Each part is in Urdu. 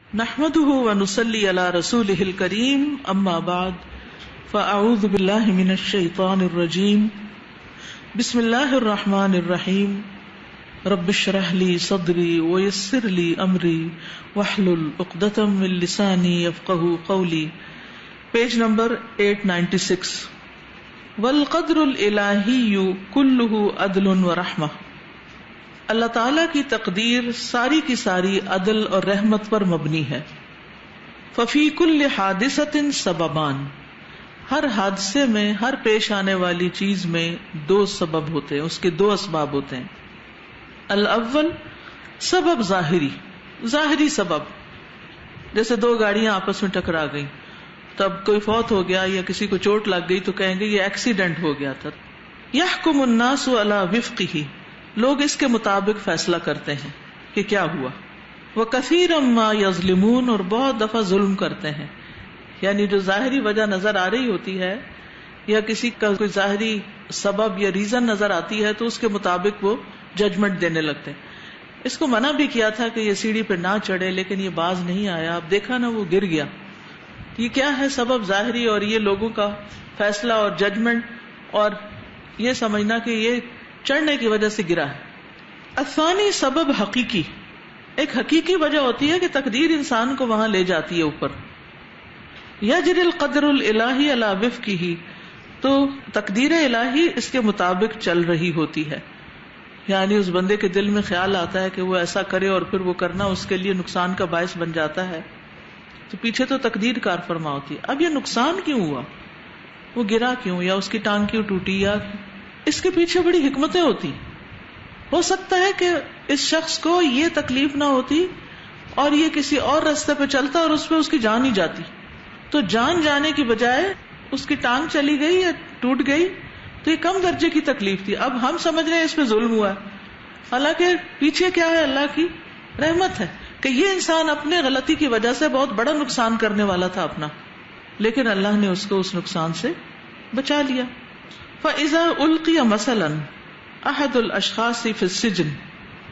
نحمده ونصلي على رسوله الكريم اما بعد فاعوذ بالله من الشيطان الرجيم بسم الله الرحمن الرحيم رب اشرح لي صدري ويسر لي امري واحلل عقدة من لساني يفقهوا قولي. Page number 896. والقدر الالہی کلہ عدل ورحمہ. اللہ تعالیٰ کی تقدیر ساری کی ساری عدل اور رحمت پر مبنی ہے. ففی کل حادثۃ سببان. ہر حادثے میں، ہر پیش آنے والی چیز میں دو سبب ہوتے ہیں، اس کے دو اسباب ہوتے ہیں. الاول سبب ظاہری سبب، جیسے دو گاڑیاں آپس میں ٹکرا گئیں، تب کوئی فوت ہو گیا یا کسی کو چوٹ لگ گئی تو کہیں گے یہ ایکسیڈنٹ ہو گیا تھا. یحکم الناس علی وفقہ. لوگ اس کے مطابق فیصلہ کرتے ہیں کہ کیا ہوا. وَكَثِيرًا مَا يَظْلِمُونَ. اور بہت دفعہ ظلم کرتے ہیں. یعنی جو ظاہری وجہ نظر آ رہی ہوتی ہے یا کسی کا کوئی ظاہری سبب یا ریزن نظر آتی ہے تو اس کے مطابق وہ ججمنٹ دینے لگتے ہیں. اس کو منع بھی کیا تھا کہ یہ سیڑھی پہ نہ چڑھے، لیکن یہ باز نہیں آیا. اب دیکھا نا وہ گر گیا. یہ کیا ہے؟ سبب ظاہری، اور یہ لوگوں کا فیصلہ اور ججمنٹ، اور یہ سمجھنا کہ یہ چڑھنے کی وجہ سے گرا ہے. الثانی سبب حقیقی. ایک حقیقی وجہ ہوتی ہے کہ تقدیر انسان کو وہاں لے جاتی ہے اوپر. یجری القدر الالہی علی وفقہ. تو تقدیر الہی اس کے مطابق چل رہی ہوتی ہے. یعنی اس بندے کے دل میں خیال آتا ہے کہ وہ ایسا کرے اور پھر وہ کرنا اس کے لیے نقصان کا باعث بن جاتا ہے، تو پیچھے تو تقدیر کار فرما ہوتی ہے. اب یہ نقصان کیوں ہوا، وہ گرا کیوں، یا اس کی ٹانگ کیوں ٹوٹی، یا اس کے پیچھے بڑی حکمتیں ہوتی. ہو سکتا ہے کہ اس شخص کو یہ تکلیف نہ ہوتی اور یہ کسی اور راستے پہ چلتا اور اس پہ اس کی جان ہی جاتی. تو جان جانے کی بجائے اس کی ٹانگ چلی گئی یا ٹوٹ گئی تو یہ کم درجے کی تکلیف تھی. اب ہم سمجھ رہے ہیں اس پہ ظلم ہوا ہے، حالانکہ پیچھے کیا ہے؟ اللہ کی رحمت ہے کہ یہ انسان اپنے غلطی کی وجہ سے بہت بڑا نقصان کرنے والا تھا اپنا، لیکن اللہ نے اس کو اس نقصان سے بچا لیا. فَإِذَا أُلْقِيَ مَثَلًا أَحَدُ الْأَشْخَاصِ فِي السِّجْنِ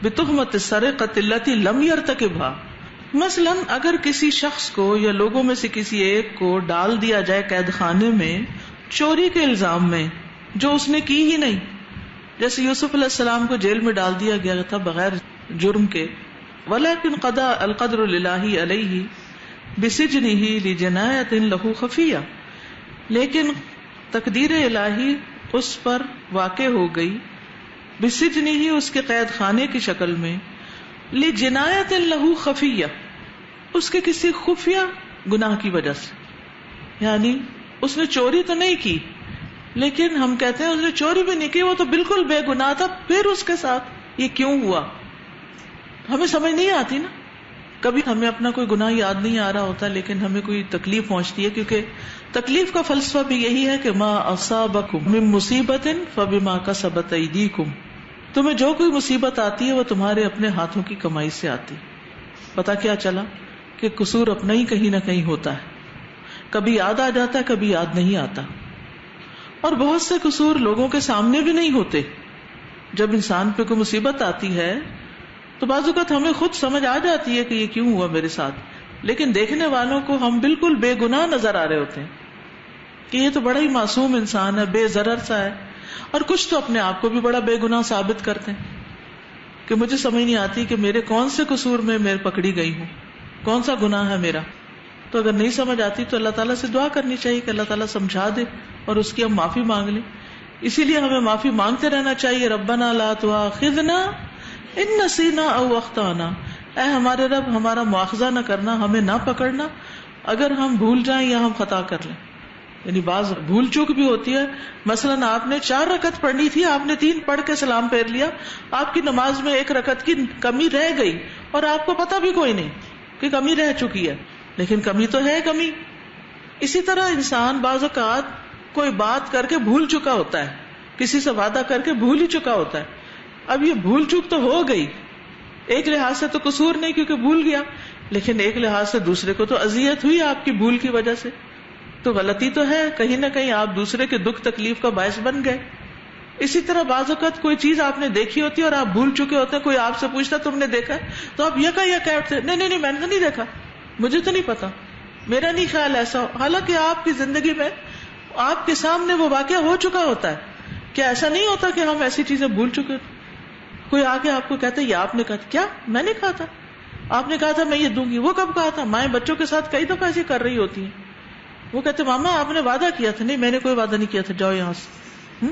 بِتُهْمَةِ السَّرِقَةِ الَّتِي لَمْ يَرْتَكِبْهَا. مثلاً اگر کسی شخص کو یا لوگوں میں سے کسی ایک کو ڈال دیا جائے قید خانے میں چوری کے الزام میں جو اس نے کی ہی نہیں. جیسے یوسف علیہ السلام کو جیل میں ڈال دیا گیا تھا بغیر جرم کے. وَلَكِنْ قَضَى الْقَدْرُ الْإِلَٰهِي عَلَيْهِ بِسِجْنِهِ لِجِنَايَةٍ لَهُ خَفِيَّةٍ. لیکن تقدیر الہی اس پر واقع ہو گئی بِسِجْنِهِ اس کے قید خانے کی شکل میں، لِجِنَايَةٍ لَهُ خَفِيَّةٍ اس کے کسی خفیہ گناہ کی وجہ سے. یعنی اس نے چوری تو نہیں کی، لیکن ہم کہتے ہیں اس نے چوری بھی نہیں کی، وہ تو بالکل بے گناہ تھا، پھر اس کے ساتھ یہ کیوں ہوا؟ ہمیں سمجھ نہیں آتی نا. کبھی ہمیں اپنا کوئی گناہ یاد نہیں آ رہا ہوتا، لیکن ہمیں کوئی تکلیف پہنچتی ہے، کیونکہ تکلیف کا فلسفہ بھی یہی ہے کہ ما اصابکم من مصیبت فبما کسبت ایدیکم. تمہیں جو کوئی مصیبت آتی ہے وہ تمہارے اپنے ہاتھوں کی کمائی سے آتی. پتا کیا چلا کہ قصور اپنا ہی کہیں نہ کہیں ہوتا ہے. کبھی یاد آ جاتا ہے، کبھی یاد نہیں آتا. اور بہت سے قصور لوگوں کے سامنے بھی نہیں ہوتے. جب انسان پہ کوئی مصیبت آتی ہے تو بعض اوقات ہمیں خود سمجھ آ جاتی ہے کہ یہ کیوں ہوا میرے ساتھ، لیکن دیکھنے والوں کو ہم بالکل بے گناہ نظر آ رہے ہوتے ہیں کہ یہ تو بڑا ہی معصوم انسان ہے، بے ضرر سا ہے. اور کچھ تو اپنے آپ کو بھی بڑا بے گناہ ثابت کرتے ہیں کہ مجھے سمجھ نہیں آتی کہ میرے کون سے قصور میں میں پکڑی گئی ہوں، کون سا گناہ ہے میرا. تو اگر نہیں سمجھ آتی تو اللہ تعالیٰ سے دعا کرنی چاہیے کہ اللہ تعالیٰ سمجھا دے اور اس کی ہم معافی مانگ لیں. اسی لیے ہمیں معافی مانگتے رہنا چاہیے. ربنا لا تؤاخذنا ان نسینا او اخطانا. اے ہمارے رب، ہمارا مواخذہ نہ کرنا، ہمیں نہ پکڑنا اگر ہم بھول جائیں یا ہم خطا کر لیں. یعنی بعض بھول چوک بھی ہوتی ہے. مثلاً آپ نے 4 رکعت پڑھنی تھی، آپ نے 3 پڑھ کے سلام پھیر لیا، آپ کی نماز میں 1 رکعت کی کمی رہ گئی اور آپ کو پتہ بھی کوئی نہیں کہ کمی رہ چکی ہے، لیکن کمی تو ہے کمی. اسی طرح انسان بعض اوقات کوئی بات کر کے بھول چکا ہوتا ہے، کسی سے وعدہ کر کے بھول ہی چکا ہوتا ہے. اب یہ بھول چوک تو ہو گئی، ایک لحاظ سے تو قصور نہیں کیونکہ بھول گیا، لیکن ایک لحاظ سے دوسرے کو تو اذیت ہوئی آپ کی بھول کی وجہ سے. تو غلطی تو ہے، کہیں نہ کہیں آپ دوسرے کے دکھ تکلیف کا باعث بن گئے. اسی طرح بعض اوقات کوئی چیز آپ نے دیکھی ہوتی ہے اور آپ بھول چکے ہوتے ہیں، کوئی آپ سے پوچھتا تم نے دیکھا، تو آپ یکا کہتے نہیں میں نے تو نہیں دیکھا. مجھے تو نہیں پتا، میرا نہیں خیال ایسا ہو. حالانکہ آپ کی زندگی میں آپ کے سامنے وہ واقعہ ہو چکا ہوتا ہے. کیا ایسا نہیں ہوتا کہ ہم ایسی چیزیں بھول چکے تھے؟ کوئی آگے آپ کو کہتا ہے یہ آپ نے کہا تھا. کیا میں نے کہا تھا؟ آپ نے کہا تھا میں یہ دوں گی. وہ کب کہا تھا؟ مائیں بچوں کے ساتھ کئی دفعہ ایسے کر رہی ہوتی ہیں. وہ کہتے ماما آپ نے وعدہ کیا تھا. نہیں میں نے کوئی وعدہ نہیں کیا تھا، جاؤ یہاں سے.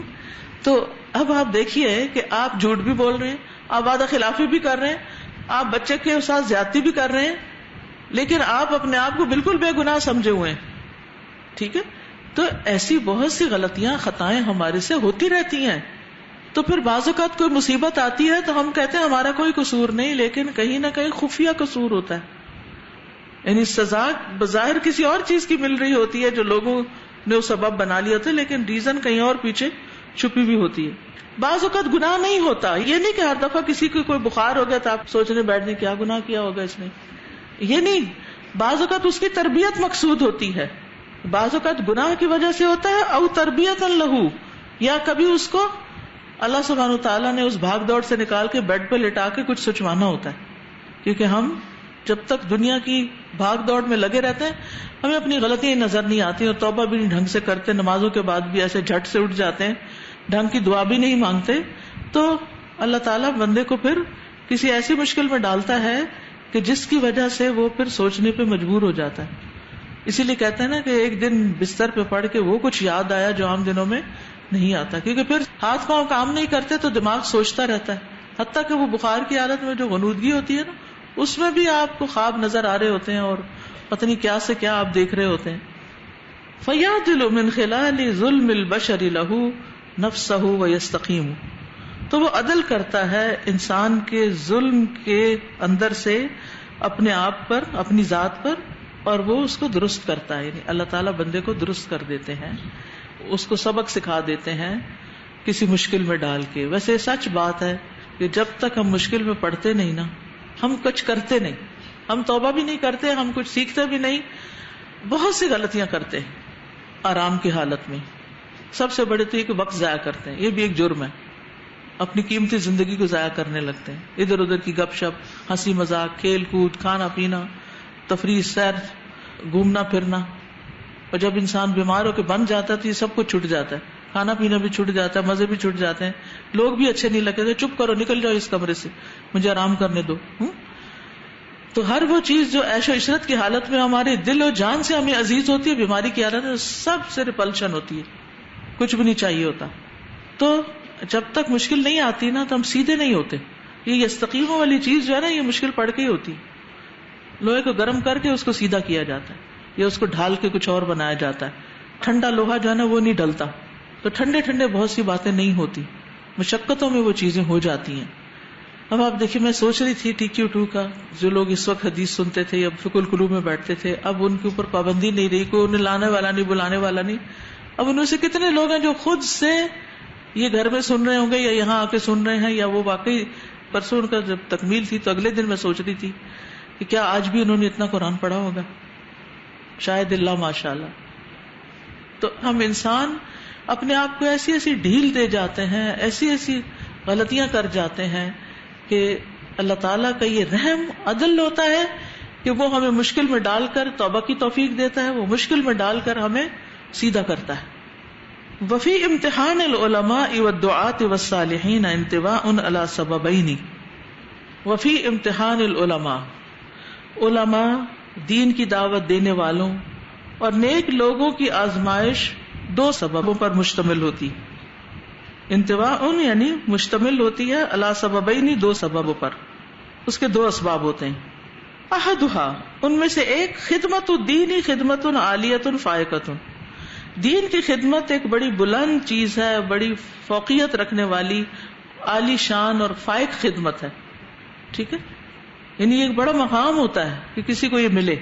تو اب آپ دیکھیے کہ آپ جھوٹ بھی بول رہے ہیں، آپ وعدہ خلافی بھی کر رہے ہیں، آپ بچے کے ساتھ زیادتی بھی کر رہے ہیں، لیکن آپ اپنے آپ کو بالکل بے گناہ سمجھے ہوئے ہیں. ٹھیک ہے، تو ایسی بہت سی غلطیاں خطائیں ہمارے سے ہوتی رہتی ہیں. تو پھر بعض اوقات کوئی مصیبت آتی ہے تو ہم کہتے ہیں ہمارا کوئی قصور نہیں، لیکن کہیں نہ کہیں خفیہ قصور ہوتا ہے. یعنی سزا بظاہر کسی اور چیز کی مل رہی ہوتی ہے جو لوگوں نے وہ سبب بنا لیا ہوتا ہے، لیکن ریزن کہیں اور پیچھے چھپی بھی ہوتی ہے. بعض اوقات گناہ نہیں ہوتا. یہ نہیں کہ ہر دفعہ کسی کو کوئی بخار ہو گیا تو آپ سوچنے بیٹھ دیں کیا گناہ کیا ہوگا اس نے. یہ نہیں، بعض اوقات اس کی تربیت مقصود ہوتی ہے. بعض اوقات گناہ کی وجہ سے ہوتا ہے او تربیت لہو، یا کبھی اس کو اللہ سبحانہ وتعالیٰ نے اس بھاگ دوڑ سے نکال کے بیڈ پہ لٹا کے کچھ سچوانا ہوتا ہے. کیونکہ ہم جب تک دنیا کی بھاگ دوڑ میں لگے رہتے ہیں ہمیں اپنی غلطیاں نظر نہیں آتی، اور توبہ بھی نہیں ڈھنگ سے کرتے، نمازوں کے بعد بھی ایسے جھٹ سے اٹھ جاتے ہیں، ڈھنگ کی دعا بھی نہیں مانگتے. تو اللہ تعالیٰ بندے کو پھر کسی ایسی مشکل میں ڈالتا ہے کہ جس کی وجہ سے وہ پھر سوچنے پہ مجبور ہو جاتا ہے. اسی لیے کہتے ہیں نا کہ ایک دن بستر پہ پڑھ کے وہ کچھ یاد آیا جو عام دنوں میں نہیں آتا، کیونکہ پھر ہاتھ پاؤں کام نہیں کرتے تو دماغ سوچتا رہتا ہے. حتیٰ کہ وہ بخار کی حالت میں جو غنودگی ہوتی ہے نا، اس میں بھی آپ کو خواب نظر آ رہے ہوتے ہیں اور پتہ نہیں کیا سے کیا آپ دیکھ رہے ہوتے ہیں. فَيَعْدِلُ مِنْ خِلَالِ ظُلْمِ الْبَشَرِ لَهُ نَفْسَهُ وَيَسْتَقِيمُ. تو وہ عدل کرتا ہے انسان کے ظلم کے اندر سے اپنے آپ پر، اپنی ذات پر، اور وہ اس کو درست کرتا ہے. یعنی اللہ تعالیٰ بندے کو درست کر دیتے ہیں، اس کو سبق سکھا دیتے ہیں کسی مشکل میں ڈال کے. ویسے سچ بات ہے کہ جب تک ہم مشکل میں پڑتے نہیں نا، ہم کچھ کرتے نہیں، ہم توبہ بھی نہیں کرتے، ہم کچھ سیکھتے بھی نہیں، بہت سی غلطیاں کرتے ہیں آرام کی حالت میں. سب سے بڑے تو یہ کہ وقت ضائع کرتے ہیں، یہ بھی ایک جرم ہے. اپنی قیمتی زندگی کو ضائع کرنے لگتے ہیں، ادھر ادھر کی گپ شپ، ہنسی مذاق، کھیل کود، کھانا پینا، تفریح، سیر، گھومنا پھرنا. اور جب انسان بیمار ہو کے بن جاتا ہے تو یہ سب کچھ چھٹ جاتا ہے، کھانا پینا بھی چھٹ جاتا ہے، مزے بھی چھٹ جاتے ہیں، لوگ بھی اچھے نہیں لگتے. چپ کرو، نکل جاؤ اس کمرے سے، مجھے آرام کرنے دو. تو ہر وہ چیز جو عیش و عشرت کی حالت میں ہمارے دل و جان سے ہمیں عزیز ہوتی ہے، بیماری کی حالت میں سب سے ریپلشن ہوتی ہے، کچھ بھی نہیں چاہیے ہوتا. تو جب تک مشکل نہیں آتی نا تو ہم سیدھے نہیں ہوتے. یہ یستقیموں والی چیز جو ہے نا، یہ مشکل پڑ کے ہی ہوتی. لوہے کو گرم کر کے اس کو سیدھا کیا جاتا ہے، یا اس کو ڈھال کے کچھ اور بنایا جاتا ہے. ٹھنڈا لوہا جو ہے نا وہ نہیں ڈلتا. تو ٹھنڈے ٹھنڈے بہت سی باتیں نہیں ہوتی، مشقتوں میں وہ چیزیں ہو جاتی ہیں. اب آپ دیکھیے، میں سوچ رہی تھی TQ2 کا، جو لوگ اس وقت حدیث سنتے تھے یا فقہ القلوب میں بیٹھتے تھے، اب ان کے اوپر پابندی نہیں رہی، کوئی انہیں لانے والا نہیں، بلانے والا نہیں. اب ان میں سے کتنے لوگ ہیں جو خود سے یہ گھر میں سن رہے ہوں گے یا یہاں آ کے سن رہے ہیں، یا وہ واقعی پرسوں ان کا جب تکمیل تھی تو اگلے دن میں سوچ رہی تھی کہ کیا آج بھی انہوں نے اتنا قرآن پڑھا ہوگا؟ شاید اللہ ماشاء اللہ. تو ہم انسان اپنے آپ کو ایسی ایسی ڈھیل دے جاتے ہیں، ایسی ایسی غلطیاں کر جاتے ہیں کہ اللہ تعالیٰ کا یہ رحم عدل ہوتا ہے کہ وہ ہمیں مشکل میں ڈال کر توبہ کی توفیق دیتا ہے، وہ مشکل میں ڈال کر ہمیں سیدھا کرتا ہے. وفی امتحان العلماء والدعاة والصالحین انتواء علی سببین. وفی امتحان العلماء، علماء، دین کی دعوت دینے والوں اور نیک لوگوں کی آزمائش دو سببوں پر مشتمل ہوتی. انتواء یعنی مشتمل ہوتی ہے علی سببین، دو سببوں پر، اس کے دو اسباب ہوتے ہیں. احدها، ان میں سے ایک، خدمت الدین خدمت عالیۃ فائقۃ. دین کی خدمت ایک بڑی بلند چیز ہے، بڑی فوقیت رکھنے والی، عالی شان اور فائق خدمت ہے. ٹھیک ہے، یعنی ایک بڑا مقام ہوتا ہے کہ کسی کو یہ ملے.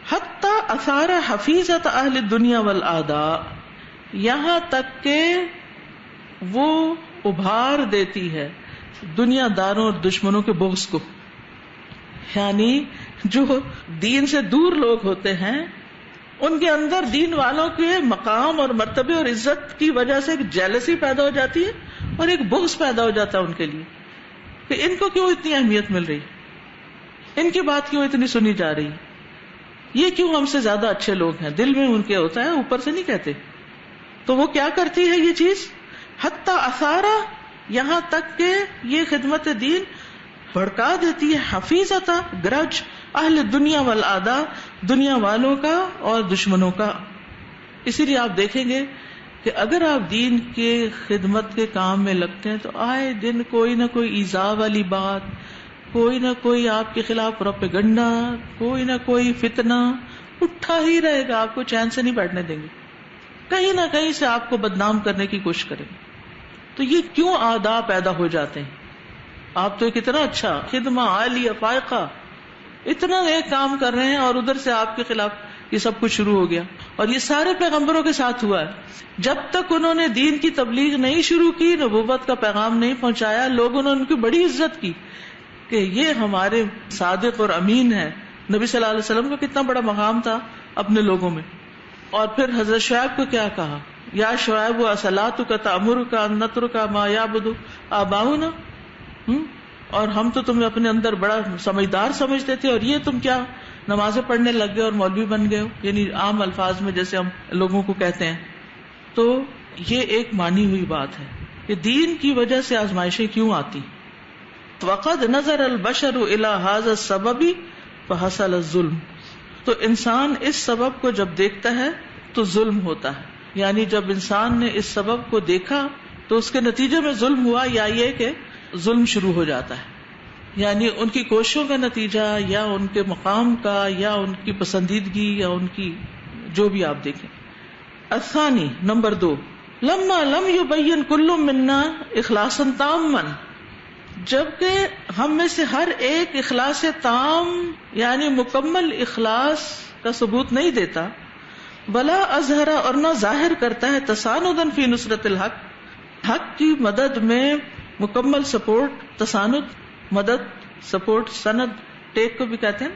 حتی اثار حفیظت اہل الدنیا والاعداء، یہاں تک کہ وہ ابھار دیتی ہے دنیا داروں اور دشمنوں کے بغض کو. یعنی جو دین سے دور لوگ ہوتے ہیں ان کے اندر دین والوں کے مقام اور مرتبے اور عزت کی وجہ سے ایک جیلسی پیدا ہو جاتی ہے اور ایک بغض پیدا ہو جاتا ہے ان کے لیے کہ ان کو کیوں اتنی اہمیت مل رہی، ان کی بات کیوں اتنی سنی جا رہی. یہ کیوں ہم سے زیادہ اچھے لوگ ہیں، دل میں ان کے ہوتا ہے، اوپر سے نہیں کہتے. تو وہ کیا کرتی ہے یہ چیز، حتی اثارا، یہاں تک کہ یہ خدمت دین بھڑکا دیتی ہے، حفیظتا، گرج، اہل دنیا والاعداء، دنیا والوں کا اور دشمنوں کا. اسی لیے آپ دیکھیں گے کہ اگر آپ دین کے خدمت کے کام میں لگتے ہیں تو آئے دن کوئی نہ کوئی ایذاء والی بات، کوئی نہ کوئی آپ کے خلاف پروپیگنڈا، کوئی نہ کوئی فتنہ اٹھا ہی رہے گا، آپ کو چین سے نہیں بیٹھنے دیں گے، کہیں نہ کہیں سے آپ کو بدنام کرنے کی کوشش کریں گے. تو یہ کیوں اعداء پیدا ہو جاتے ہیں؟ آپ تو ایک اتنا اچھا خدمہ عالیہ فائقہ اتنا نیک کام کر رہے ہیں اور ادھر سے آپ کے خلاف یہ سب کچھ شروع ہو گیا. اور یہ سارے پیغمبروں کے ساتھ ہوا ہے. جب تک انہوں نے دین کی تبلیغ نہیں شروع کی، نبوت کا پیغام نہیں پہنچایا، لوگوں نے ان کی بڑی عزت کی کہ یہ ہمارے صادق اور امین ہے. نبی صلی اللہ علیہ وسلم کا کتنا بڑا مقام تھا اپنے لوگوں میں. اور پھر حضرت شعیب کو کیا کہا، یا شعیب اصلاتک تأمرک ان نترک ما یعبد آباؤنا، اور ہم تو تمہیں اپنے اندر بڑا سمجھدار سمجھتے تھے، اور یہ تم کیا نمازیں پڑھنے لگ گئے اور مولوی بن گئے ہو، یعنی عام الفاظ میں جیسے ہم لوگوں کو کہتے ہیں. تو یہ ایک مانی ہوئی بات ہے کہ دین کی وجہ سے آزمائشیں کیوں آتی. وقد نظر البشر الى هذا السبب فحصل الظلم، تو انسان اس سبب کو جب دیکھتا ہے تو ظلم ہوتا ہے. یعنی جب انسان نے اس سبب کو دیکھا تو اس کے نتیجے میں ظلم ہوا، یا یہ کہ ظلم شروع ہو جاتا ہے، یعنی ان کی کوششوں کا نتیجہ یا ان کے مقام کا یا ان کی پسندیدگی یا ان کی جو بھی آپ دیکھیں. الثانی، نمبر 2، لما لم يبين كل منا اخلاصا تاما، جبکہ ہم میں سے ہر ایک اخلاص تام یعنی مکمل اخلاص کا ثبوت نہیں دیتا، بلا اظہر، اور نہ ظاہر کرتا ہے، تساندن فی نصرت الحق، حق کی مدد میں مکمل سپورٹ، تساند مدد، سپورٹ، سند، ٹیک کو بھی کہتے ہیں.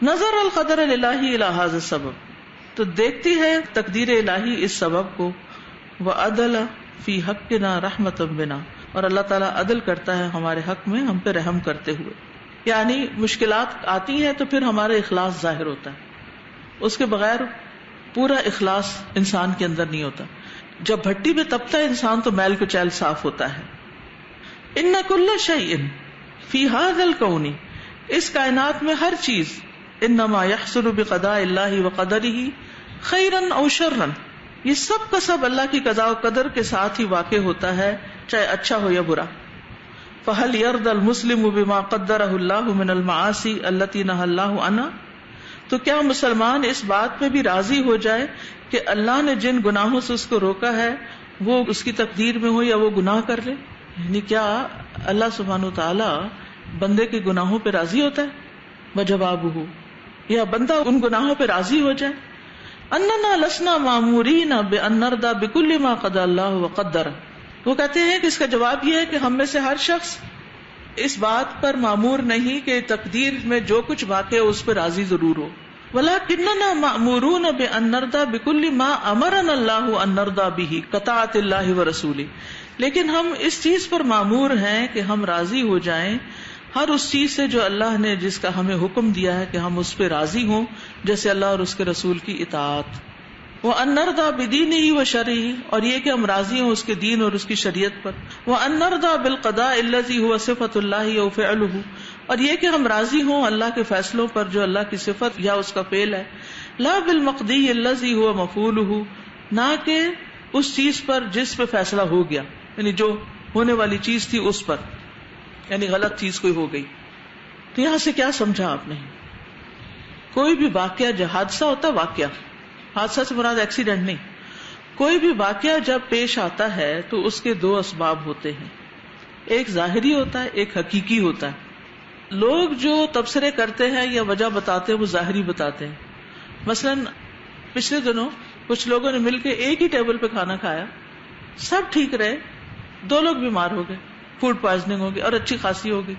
نظر القدر الالہی الی ھذا السبب، تو دیکھتی ہے تقدیر الہی اس سبب کو، وعدل فی حقنا رحمتا بنا، اور اللہ تعالیٰ عدل کرتا ہے ہمارے حق میں ہم پہ رحم کرتے ہوئے. یعنی مشکلات آتی ہیں تو پھر ہمارا اخلاص ظاہر ہوتا ہے، اس کے بغیر پورا اخلاص انسان کے اندر نہیں ہوتا. جب بھٹی میں تپتا ہے انسان تو میل کچیل صاف ہوتا ہے. ان کل شیء فی ھذا الکون، اس کائنات میں ہر چیز، انما یحصل بقضاء اللہ وقدرہ خیرا او شرا، یہ سب کا سب اللہ کی قضاء و قدر کے ساتھ ہی واقع ہوتا ہے، چاہے اچھا ہو یا برا. فہل یرضی المسلم بما قدرہ اللہ من المعاصی التی نہی اللہ عنہا، تو کیا مسلمان اس بات پہ بھی راضی ہو جائے کہ اللہ نے جن گناہوں سے اس کو روکا ہے وہ اس کی تقدیر میں ہو یا وہ گناہ کر لے؟ یعنی کیا اللہ سبحانہ و تعالی بندے کے گناہوں پہ راضی ہوتا ہے؟ وجوابہ، یا بندہ ان گناہوں پہ راضی ہو جائے. اننا لسنا مامورین بان نرضی بکل ما قضى اللہ وقدر، وہ کہتے ہیں کہ اس کا جواب یہ ہے کہ ہم میں سے ہر شخص اس بات پر مامور نہیں کہ تقدیر میں جو کچھ واقع ہے اس پہ راضی ضرور ہو. ولکننا مامورون بان نرضی بکل ما امرنا اللہ ان نرضی بہ کطاعت اللہ ورسولہ، لیکن ہم اس چیز پر مامور ہیں کہ ہم راضی ہو جائیں ہر اس چیز سے جو اللہ نے جس کا ہمیں حکم دیا ہے کہ ہم اس پہ راضی ہوں، جیسے اللہ اور اس کے رسول کی اطاعت. وَأَن نَرْضَى بِدِينِهِ وَشَرْعِهِ، اور یہ کہ ہم راضی ہوں اس کے دین اور اس کی شریعت پر. وَأَن نَرْضَى بِالْقَضَاءِ الَّذِي هُوَ صِفَةُ اللَّهِ أَوْ فِعْلُهُ، اور یہ کہ ہم راضی ہوں اللہ کے فیصلوں پر جو اللہ کی صفت یا اس کا فعل ہے. لَا بِالْمَقْضِيِّ الَّذِي هُوَ مَفْعُولُهُ، نہ کہ اس چیز پر جس پہ فیصلہ ہو گیا، یعنی جو ہونے والی چیز تھی اس پر، یعنی غلط چیز کوئی ہو گئی. تو یہاں سے کیا سمجھا آپ نے؟ کوئی بھی واقعہ جو حادثہ ہوتا ہے، واقعہ، حادثہ سے مراد ایکسیڈنٹ نہیں، کوئی بھی واقعہ جب پیش آتا ہے تو اس کے دو اسباب ہوتے ہیں، ایک ظاہری ہوتا ہے، ایک حقیقی ہوتا ہے. لوگ جو تبصرے کرتے ہیں یا وجہ بتاتے ہیں وہ ظاہری بتاتے ہیں. مثلا پچھلے دنوں کچھ لوگوں نے مل کے ایک ہی ٹیبل پہ کھانا کھایا، سب ٹھیک رہے، 2 لوگ بیمار ہو گئے، فوڈ پوائزننگ ہو گئی اور اچھی خاصی ہو گئی.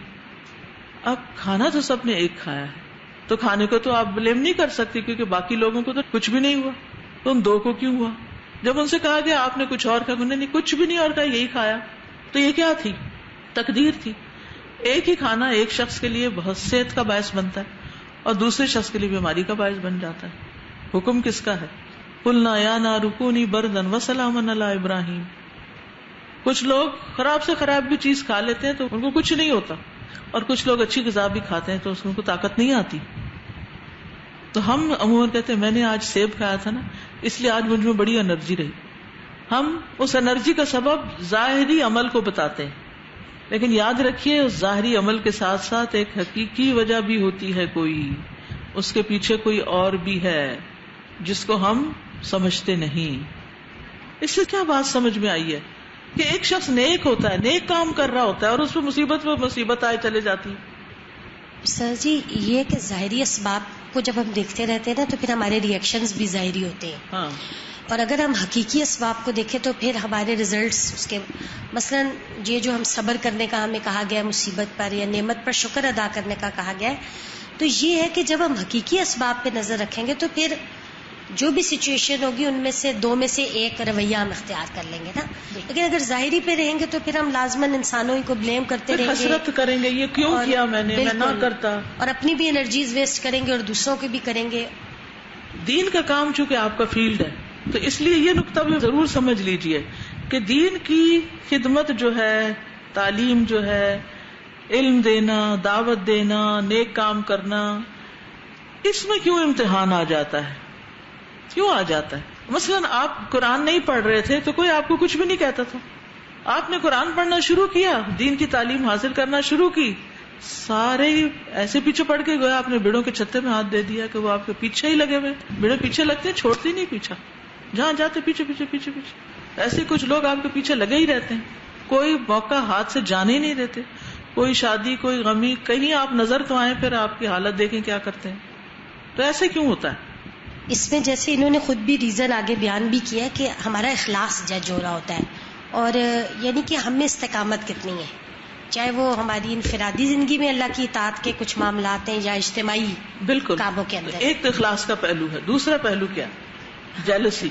اب کھانا تو سب نے ایک کھایا ہے تو کھانے کو تو آپ بلیم نہیں کر سکتے کیونکہ باقی لوگوں کو تو کچھ بھی نہیں ہوا، تو ان 2 کو کیوں ہوا؟ جب ان سے کہا گیا آپ نے کچھ اور کھایا، انہوں نے کچھ بھی نہیں اور کہا یہی کھایا. تو یہ کیا تھی؟ تقدیر تھی. ایک ہی کھانا ایک شخص کے لیے بہت صحت کا باعث بنتا ہے اور دوسرے شخص کے لیے بیماری کا باعث بن جاتا ہے. حکم کس کا ہے؟ قلنا یا نار کونی بردن وسلاما علی ابراہیم. کچھ لوگ خراب سے خراب بھی چیز کھا لیتے ہیں تو ان کو کچھ نہیں ہوتا، اور کچھ لوگ اچھی غذا بھی کھاتے ہیں تو ان کو طاقت نہیں آتی. تو ہم عموماً کہتے ہیں میں نے آج سیب کھایا تھا نا اس لیے آج مجھ میں بڑی انرجی رہی. ہم اس انرجی کا سبب ظاہری عمل کو بتاتے ہیں، لیکن یاد رکھیے اس ظاہری عمل کے ساتھ ساتھ ایک حقیقی وجہ بھی ہوتی ہے، کوئی اس کے پیچھے کوئی اور بھی ہے جس کو ہم سمجھتے نہیں. اس سے کیا بات سمجھ میں آئی ہے کہ ایک شخص نیک ہوتا ہے، نیک کام کر رہا ہوتا ہے، اور اس پہ مصیبت آئے چلے جاتی. سر جی یہ کہ ظاہری اسباب کو جب ہم دیکھتے رہتے ہیں نا تو پھر ہمارے ریئیکشنز بھی ظاہری ہوتے ہیں. ہاں، اور اگر ہم حقیقی اسباب کو دیکھیں تو پھر ہمارے ریزلٹس اس کے، مثلا یہ جو ہم صبر کرنے کا ہمیں کہا گیا ہے مصیبت پر یا نعمت پر شکر ادا کرنے کا کہا گیا ہے، تو یہ ہے کہ جب ہم حقیقی اسباب پہ نظر رکھیں گے تو پھر جو بھی سچویشن ہوگی ان میں سے دو میں سے ایک رویہ ہم اختیار کر لیں گے نا. لیکن اگر ظاہری پہ رہیں گے تو پھر ہم لازماً انسانوں ہی کو بلیم کرتے رہیں گے، حسرت کریں گے یہ کیوں کیا میں نے، میں نہ کرتا، اور اپنی بھی انرجیز ویسٹ کریں گے اور دوسروں کی بھی کریں گے. دین کا کام چونکہ آپ کا فیلڈ ہے تو اس لیے یہ نقطہ بھی ضرور سمجھ لیجئے کہ دین کی خدمت جو ہے، تعلیم جو ہے، علم دینا، دعوت دینا، نیک کام کرنا، اس میں کیوں امتحان آ جاتا ہے؟ کیوں آ جاتا ہے؟ مثلا آپ قرآن نہیں پڑھ رہے تھے تو کوئی آپ کو کچھ بھی نہیں کہتا تھا. آپ نے قرآن پڑھنا شروع کیا، دین کی تعلیم حاصل کرنا شروع کی، سارے ایسے پیچھے پڑ کے گئے، آپ نے بیڑوں کے چھتے میں ہاتھ دے دیا کہ وہ آپ کے پیچھے ہی لگے ہوئے. بیڑے پیچھے لگتے ہیں، چھوڑتی نہیں پیچھا، جہاں جاتے پیچھے پیچھے پیچھے پیچھے. ایسے کچھ لوگ آپ کے پیچھے لگے ہی رہتے ہیں، کوئی موقع ہاتھ سے جانے ہی نہیں دیتے. کوئی شادی، کوئی غمی، کہیں آپ نظر تو آئے پھر آپ کی حالت دیکھیں کیا کرتے ہیں. تو ایسے کیوں ہوتا ہے؟ اس میں جیسے انہوں نے خود بھی ریزن آگے بیان بھی کیا کہ ہمارا اخلاص جج ہو رہا ہوتا ہے، اور یعنی کہ ہم میں استقامت کتنی ہے، چاہے وہ ہماری انفرادی زندگی میں اللہ کی اطاعت کے کچھ معاملات ہیں یا اجتماعی بالکل کاموں کے اندر. ایک تو اخلاص کا پہلو ہے، دوسرا پہلو کیا؟ جیلسی.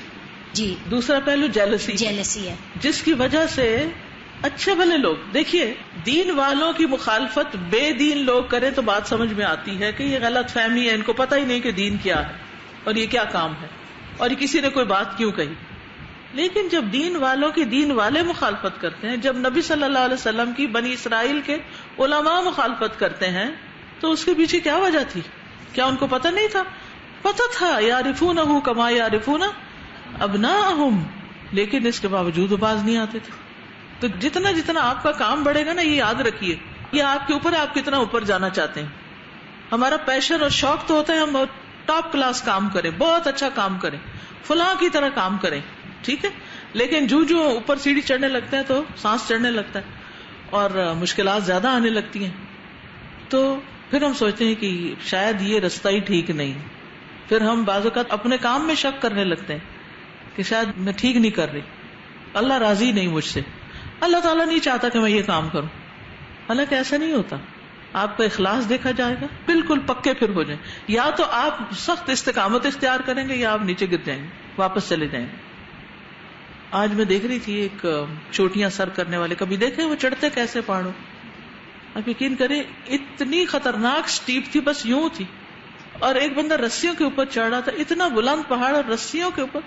جی، دوسرا پہلو جیلسی ہے، جس کی وجہ سے اچھے بھلے لوگ، دیکھیے دین والوں کی مخالفت بے دین لوگ کریں تو بات سمجھ میں آتی ہے کہ یہ غلط فہمی ہے، ان کو پتہ ہی نہیں کہ دین کیا ہے اور یہ کیا کام ہے اور یہ کسی نے کوئی بات کیوں کہی. لیکن جب دین والوں کی دین والے مخالفت کرتے ہیں، جب نبی صلی اللہ علیہ وسلم کی بنی اسرائیل کے علماء مخالفت کرتے ہیں تو اس کے پیچھے کیا وجہ تھی؟ کیا ان کو پتہ نہیں تھا؟ پتہ تھا، یعرفونہ کما یعرفون ابناءہم، لیکن اس کے باوجود وہ باز نہیں آتے تھے. تو جتنا جتنا آپ کا کام بڑھے گا نا، یہ یاد رکھیے، یہ آپ کے اوپر، آپ کتنا اوپر جانا چاہتے ہیں. ہمارا پیشن اور شوق تو ہوتا ہے ہم بہت ٹاپ کلاس کام کریں، بہت اچھا کام کریں، فلاں کی طرح کام کریں، ٹھیک ہے. لیکن جو اوپر سیڑھی چڑھنے لگتا ہے تو سانس چڑھنے لگتا ہے اور مشکلات زیادہ آنے لگتی ہیں، تو پھر ہم سوچتے ہیں کہ شاید یہ رستہ ہی ٹھیک نہیں. پھر ہم بعض اوقات اپنے کام میں شک کرنے لگتے ہیں کہ شاید میں ٹھیک نہیں کر رہی، اللہ راضی نہیں مجھ سے، اللہ تعالیٰ نہیں چاہتا کہ میں یہ کام کروں. حالانکہ ایسا نہیں ہوتا. آپ کا اخلاص دیکھا جائے گا، بالکل پکے پھر ہو جائیں. یا تو آپ سخت استقامت اختیار کریں گے یا آپ نیچے گر جائیں گے، واپس چلے جائیں گے. آج میں دیکھ رہی تھی ایک چوٹیاں سر کرنے والے، کبھی دیکھے وہ چڑھتے کیسے پہاڑوں؟ آپ یقین کریں اتنی خطرناک سٹیپ تھی، بس یوں تھی، اور ایک بندہ رسیوں کے اوپر چڑھ رہا تھا. اتنا بلند پہاڑ اور رسیوں کے اوپر،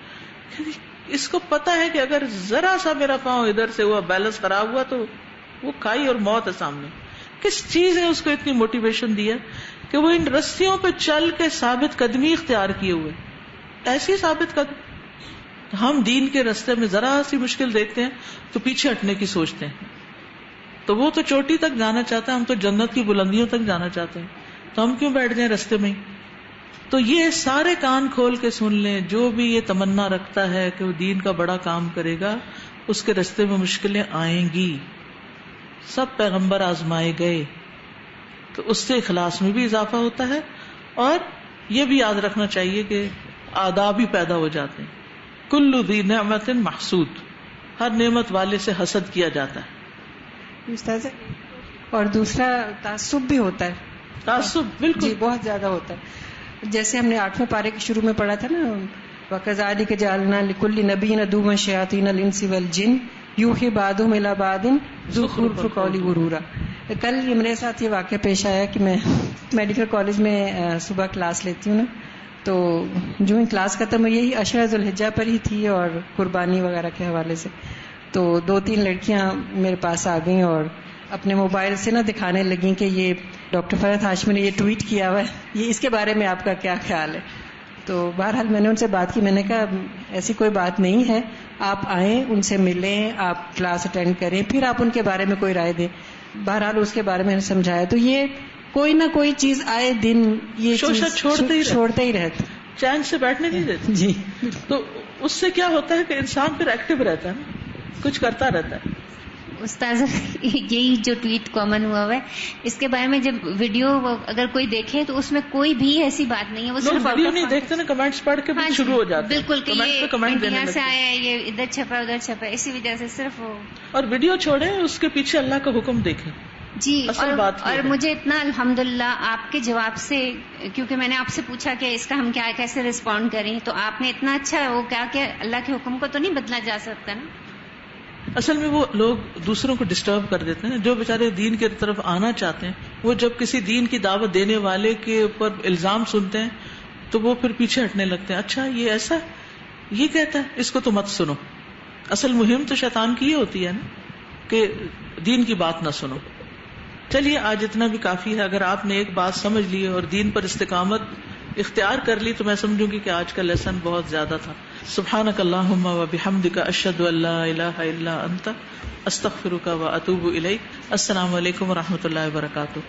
اس کو پتا ہے کہ اگر ذرا سا میرا پاؤں ادھر سے ہوا، بیلنس خراب ہوا تو وہ کھائی اور موت ہے سامنے. کس چیز نے اس کو اتنی موٹیویشن دی ہے کہ وہ ان رسیوں پہ چل کے ثابت قدمی اختیار کیے ہوئے، ایسی ثابت قدمی. ہم دین کے رستے میں ذرا سی مشکل دیکھتے ہیں تو پیچھے ہٹنے کی سوچتے ہیں. تو وہ تو چوٹی تک جانا چاہتا ہے، ہم تو جنت کی بلندیوں تک جانا چاہتے ہیں، تو ہم کیوں بیٹھ جائیں رستے میں ہی؟ تو یہ سارے کان کھول کے سن لیں، جو بھی یہ تمنا رکھتا ہے کہ وہ دین کا بڑا کام کرے گا، اس کے رستے میں مشکلیں آئیں گی. سب پیغمبر آزمائے گئے، تو اس سے اخلاص میں بھی اضافہ ہوتا ہے، اور یہ بھی یاد رکھنا چاہیے کہ آداب بھی پیدا ہو جاتے ہیں. کل ذی نعمت محسود، ہر نعمت والے سے حسد کیا جاتا ہے. استاذ، اور دوسرا تعصب بھی ہوتا ہے. تعصب بالکل جی بہت زیادہ ہوتا ہے. جیسے ہم نے 8ویں پارے کے شروع میں پڑھا تھا نا، وَكَذَلِكَ جَعَلْنَا لِكُلِّ نَبِيٍّ عَدُوًّا شَيَاطِينَ الْإِنسِ وَالْجِنِّ يُوحِي بَعْضُهُمْ إِلَىٰ بَعْضٍ زُخْرُفَ الْقَوْلِ غُرُورًا. کل یہ میرے ساتھ یہ واقعہ پیش آیا کہ میں میڈیکل کالج میں صبح کلاس لیتی ہوں نا، تو جو ہی کلاس ختم ہوئی یہی عشرہ ذوالحجہ پر ہی تھی اور قربانی وغیرہ کے حوالے سے، تو 2-3 لڑکیاں میرے پاس آ گئیں اور اپنے موبائل سے نا دکھانے لگیں کہ یہ ڈاکٹر فرحت ہاشمی نے یہ ٹویٹ کیا ہوا ہے، یہ اس کے بارے میں آپ کا کیا خیال ہے؟ تو بہرحال میں نے ان سے بات کی، میں نے کہا ایسی کوئی بات نہیں ہے، آپ آئیں، ان سے ملیں، آپ کلاس اٹینڈ کریں، پھر آپ ان کے بارے میں کوئی رائے دیں. بہرحال اس کے بارے میں نے سمجھایا. تو یہ کوئی نہ کوئی چیز آئے دن یہ چیز چھوڑتے ہی رہتے، چین سے بیٹھنے نہیں دیتے. جی. تو اس سے کیا ہوتا ہے کہ انسان پھر ایکٹیو رہتا ہے نا، کچھ کرتا رہتا ہے. استاذ یہی جو ٹویٹ کامن ہوا ہے اس کے بارے میں جب ویڈیو اگر کوئی دیکھے تو اس میں کوئی بھی ایسی بات نہیں ہے. وہ صرف ویڈیو نہیں دیکھتے نا، کمنٹس پڑھ کے شروع ہو جاتے ہیں. بالکل کہ کمنٹ یہاں سے آیا ہے، یہ ادھر چھپا ادھر چھپا، اسی وجہ سے صرف وہ. اور ویڈیو چھوڑیں، اس کے پیچھے اللہ کا حکم دیکھیں. جی. اور مجھے اتنا الحمدللہ آپ کے جواب سے، کیونکہ میں نے آپ سے پوچھا کہ اس کا ہم کیسے رسپونڈ کریں، تو آپ نے اتنا اچھا وہ کیا کہ اللہ کے حکم کو تو نہیں بدلا جا سکتا نا. اصل میں وہ لوگ دوسروں کو ڈسٹرب کر دیتے ہیں، جو بیچارے دین کی طرف آنا چاہتے ہیں، وہ جب کسی دین کی دعوت دینے والے کے اوپر الزام سنتے ہیں تو وہ پھر پیچھے ہٹنے لگتے ہیں. اچھا یہ ایسا یہ کہتا ہے، اس کو تو مت سنو. اصل مہم تو شیطان کی یہ ہوتی ہے نا کہ دین کی بات نہ سنو. چلیے آج اتنا بھی کافی ہے. اگر آپ نے ایک بات سمجھ لی اور دین پر استقامت اختیار کر لی تو میں سمجھوں گی کہ آج کا لیسن بہت زیادہ تھا. سبحانک اللہم و بحمدک، اشہد ان لا الہ الا انت، استغفرک و اتوب الیک. السلام علیکم و رحمۃ اللہ وبرکاتہ.